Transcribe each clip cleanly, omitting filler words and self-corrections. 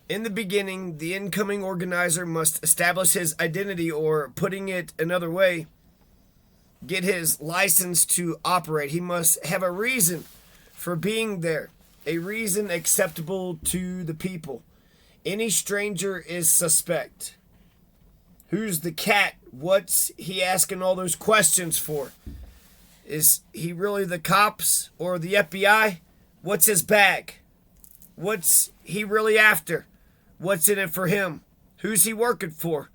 In the beginning, the incoming organizer must establish his identity, or putting it another way, get his license to operate. He must have a reason for being there, a reason acceptable to the people. Any stranger is suspect. Who's the cat? What's he asking all those questions for? Is he really the cops or the FBI? What's his bag? What's he really after? What's in it for him? Who's he working for?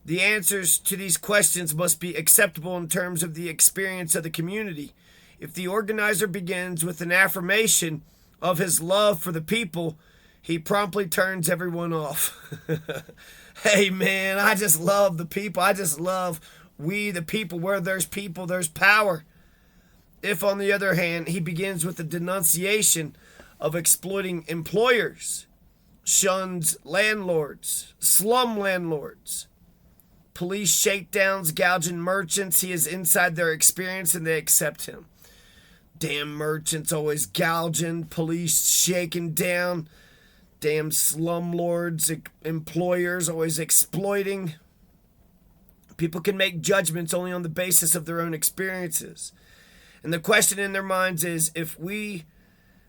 The answers to these questions must be acceptable in terms of the experience of the community. If the organizer begins with an affirmation of his love for the people, he promptly turns everyone off. Hey man, I just love the people. I just love we the people. Where there's people, there's power. If, on the other hand, he begins with a denunciation of exploiting employers, shuns landlords, slum landlords, police shakedowns, gouging merchants, he is inside their experience and they accept him. Damn merchants always gouging, police shaking down, damn slumlords, employers always exploiting. People can make judgments only on the basis of their own experiences. And the question in their minds is, if we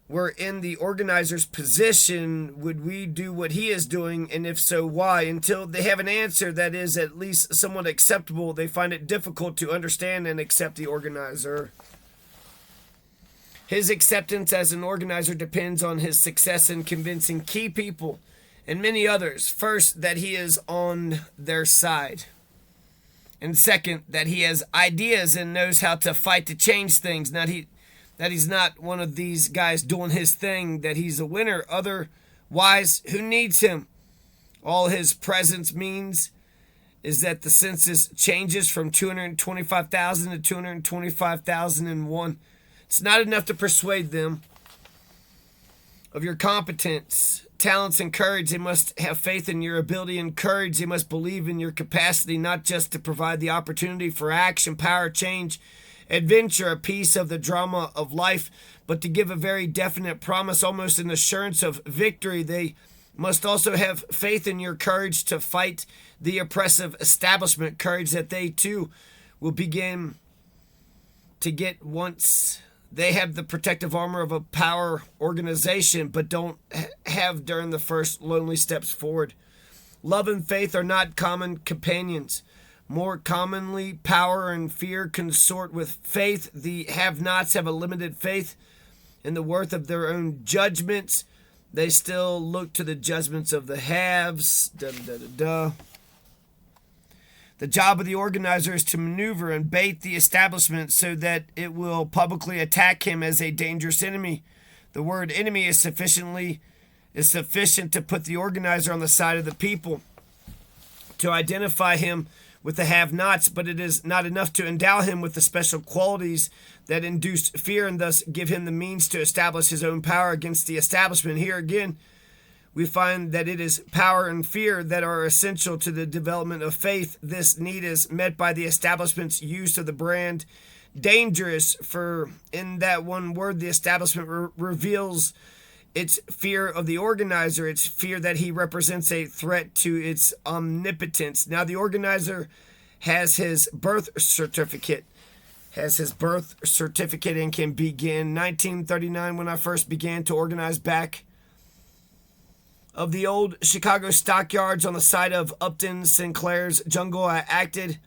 were in the organizer's position, would we do what he is doing? And if so, why? Until they have an answer that is at least somewhat acceptable, they find it difficult to understand and accept the organizer. His acceptance as an organizer depends on his success in convincing key people and many others, first, that he is on their side, and second, that he has ideas and knows how to fight to change things. That he's not one of these guys doing his thing, that he's a winner. Otherwise, who needs him? All his presence means is that the census changes from 225,000 to 225,001. It's not enough to persuade them of your competence, talents, and courage. They must have faith in your ability and courage. They must believe in your capacity, not just to provide the opportunity for action, power, change, adventure, a piece of the drama of life, but to give a very definite promise, almost an assurance of victory. They must also have faith in your courage to fight the oppressive establishment, courage that they too will begin to get once they have the protective armor of a power organization, but don't have during the first lonely steps forward. Love and faith are not common companions. More commonly, power and fear consort with faith. The have-nots have a limited faith in the worth of their own judgments. They still look to the judgments of the haves. The job of the organizer is to maneuver and bait the establishment so that it will publicly attack him as a dangerous enemy. The word enemy is sufficient to put the organizer on the side of the people, to identify him with the have-nots, but it is not enough to endow him with the special qualities that induce fear and thus give him the means to establish his own power against the establishment. Here again, we find that it is power and fear that are essential to the development of faith. This need is met by the establishment's use of the brand dangerous, for in that one word the establishment reveals its fear of the organizer, its fear that he represents a threat to its omnipotence. Now the organizer has his birth certificate and can begin. 1939, when I first began to organize back of the old Chicago stockyards on the site of Upton Sinclair's jungle, I acted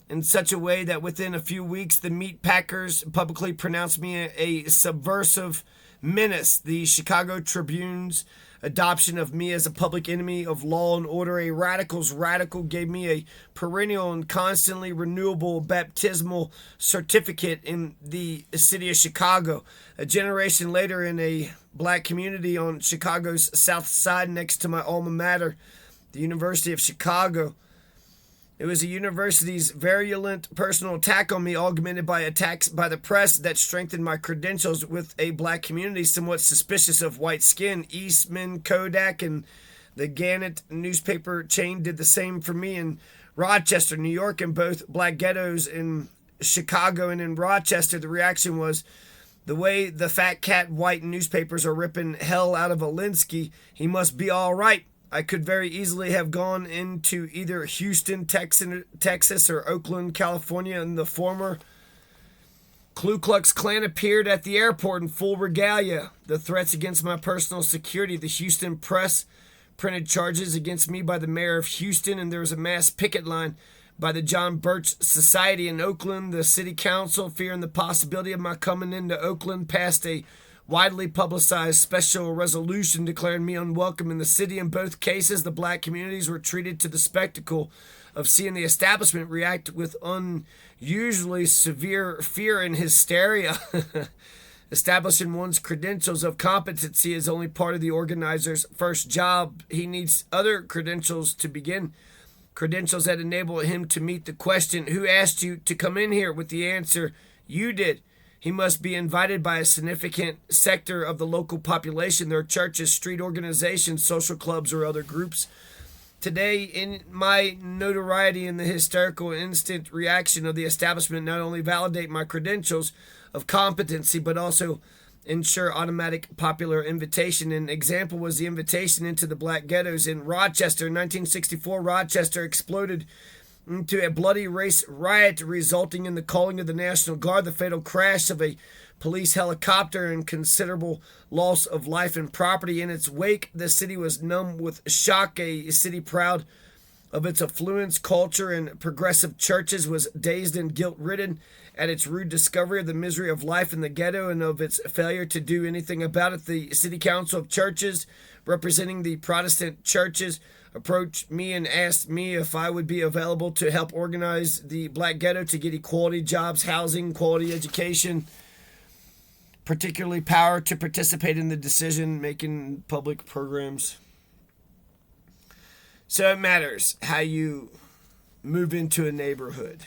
in such a way that within a few weeks the meat packers publicly pronounced me a subversive menace. The Chicago Tribune's adoption of me as a public enemy of law and order, a radical's radical, gave me a perennial and constantly renewable baptismal certificate in the city of Chicago. A generation later, in a black community on Chicago's south side next to my alma mater, the University of Chicago, it was the university's virulent personal attack on me, augmented by attacks by the press that strengthened my credentials with a black community somewhat suspicious of white skin. Eastman, Kodak, and the Gannett newspaper chain did the same for me in Rochester, New York, and both black ghettos in Chicago and in Rochester. The reaction was, the way the fat cat white newspapers are ripping hell out of Alinsky, he must be all right. I could very easily have gone into either Houston, Texas, or Oakland, California. In the former, Ku Klux Klan appeared at the airport in full regalia. The threats against my personal security. The Houston Press printed charges against me by the mayor of Houston, and there was a mass picket line by the John Birch Society in Oakland. The city council, fearing the possibility of my coming into Oakland, passed a widely publicized special resolution declaring me unwelcome in the city. In both cases, the black communities were treated to the spectacle of seeing the establishment react with unusually severe fear and hysteria. Establishing one's credentials of competency is only part of the organizer's first job. He needs other credentials to begin. Credentials that enable him to meet the question, "Who asked you to come in here?" with the answer, "You did." He must be invited by a significant sector of the local population, their churches, street organizations, social clubs, or other groups. Today, in my notoriety and the hysterical instant reaction of the establishment not only validate my credentials of competency, but also ensure automatic popular invitation. An example was the invitation into the black ghettos in Rochester. In 1964, Rochester exploded into a bloody race riot, resulting in the calling of the National Guard, the fatal crash of a police helicopter, and considerable loss of life and property. In its wake, the city was numb with shock. A city proud of its affluence, culture, and progressive churches was dazed and guilt-ridden at its rude discovery of the misery of life in the ghetto and of its failure to do anything about it. The City Council of Churches, representing the Protestant churches, approached me and asked me if I would be available to help organize the black ghetto to get equality jobs, housing, quality education, particularly power to participate in the decision-making public programs. So it matters how you move into a neighborhood.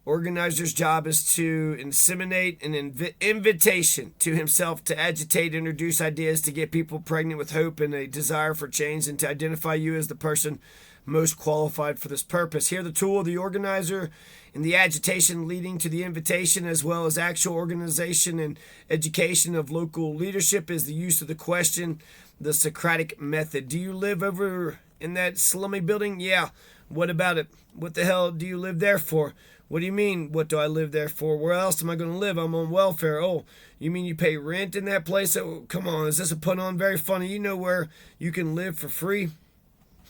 Organizer's job is to inseminate an invitation to himself to agitate, introduce ideas, to get people pregnant with hope and a desire for change, and to identify you as the person most qualified for this purpose. Here, the tool of the organizer in the agitation leading to the invitation, as well as actual organization and education of local leadership, is the use of the question, the Socratic method. Do you live over in that slummy building? Yeah. What about it? What the hell do you live there for? What do you mean, what do I live there for? Where else am I going to live? I'm on welfare. Oh, you mean you pay rent in that place? Oh, come on, is this a put on? Very funny. You know where you can live for free?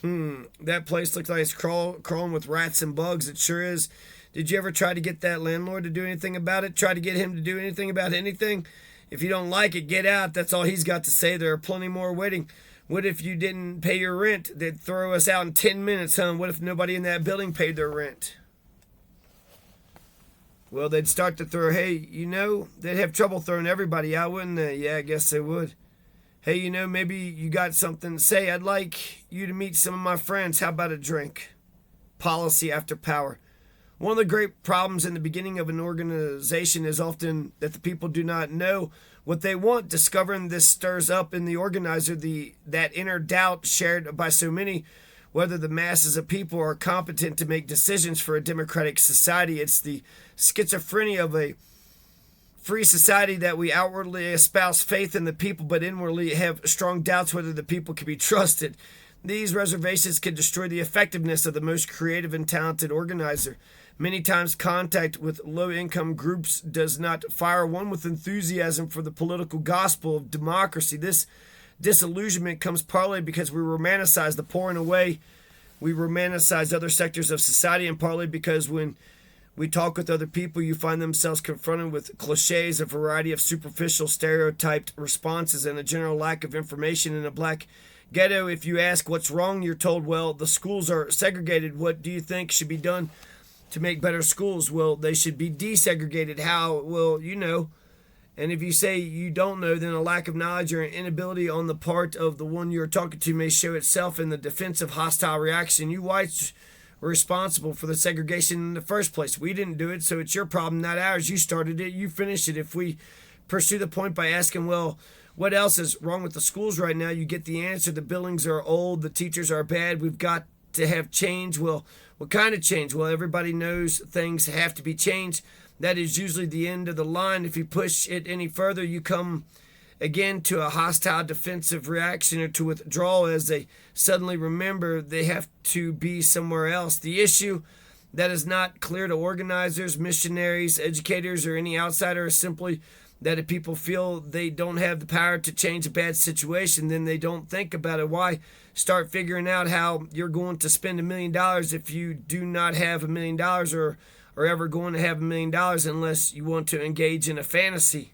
That place looks like it's crawling with rats and bugs. It sure is. Did you ever try to get that landlord to do anything about it? Try to get him to do anything about anything? If you don't like it, get out. That's all he's got to say. There are plenty more waiting. What if you didn't pay your rent? They'd throw us out in 10 minutes, huh? What if nobody in that building paid their rent? Well, they'd start to throw, they'd have trouble throwing everybody out, wouldn't they? Yeah, I guess they would. Hey, maybe you got something to say. I'd like you to meet some of my friends. How about a drink? Policy after power. One of the great problems in the beginning of an organization is often that the people do not know what they want. Discovering this stirs up in the organizer that inner doubt shared by so many, whether the masses of people are competent to make decisions for a democratic society. It's the schizophrenia of a free society that we outwardly espouse faith in the people, but inwardly have strong doubts whether the people can be trusted. These reservations can destroy the effectiveness of the most creative and talented organizer. Many times contact with low-income groups does not fire one with enthusiasm for the political gospel of democracy. This disillusionment comes partly because we romanticize the poor in a way we romanticize other sectors of society, and partly because when we talk with other people, you find themselves confronted with cliches, a variety of superficial, stereotyped responses, and a general lack of information. In a black ghetto, if you ask what's wrong, you're told, well, the schools are segregated. What do you think should be done to make better schools? Well, they should be desegregated. How? Well, And if you say you don't know, then a lack of knowledge or an inability on the part of the one you're talking to may show itself in the defensive, hostile reaction. You whites were responsible for the segregation in the first place. We didn't do it, so it's your problem, not ours. You started it, you finished it. If we pursue the point by asking, well, what else is wrong with the schools right now, you get the answer. The buildings are old, the teachers are bad, we've got to have change. Well, what kind of change? Well, everybody knows things have to be changed. That is usually the end of the line. If you push it any further, you come again to a hostile defensive reaction or to withdrawal as they suddenly remember they have to be somewhere else. The issue that is not clear to organizers, missionaries, educators, or any outsider is simply that if people feel they don't have the power to change a bad situation, then they don't think about it. Why start figuring out how you're going to spend $1 million if you do not have $1 million or ever going to have $1 million unless you want to engage in a fantasy?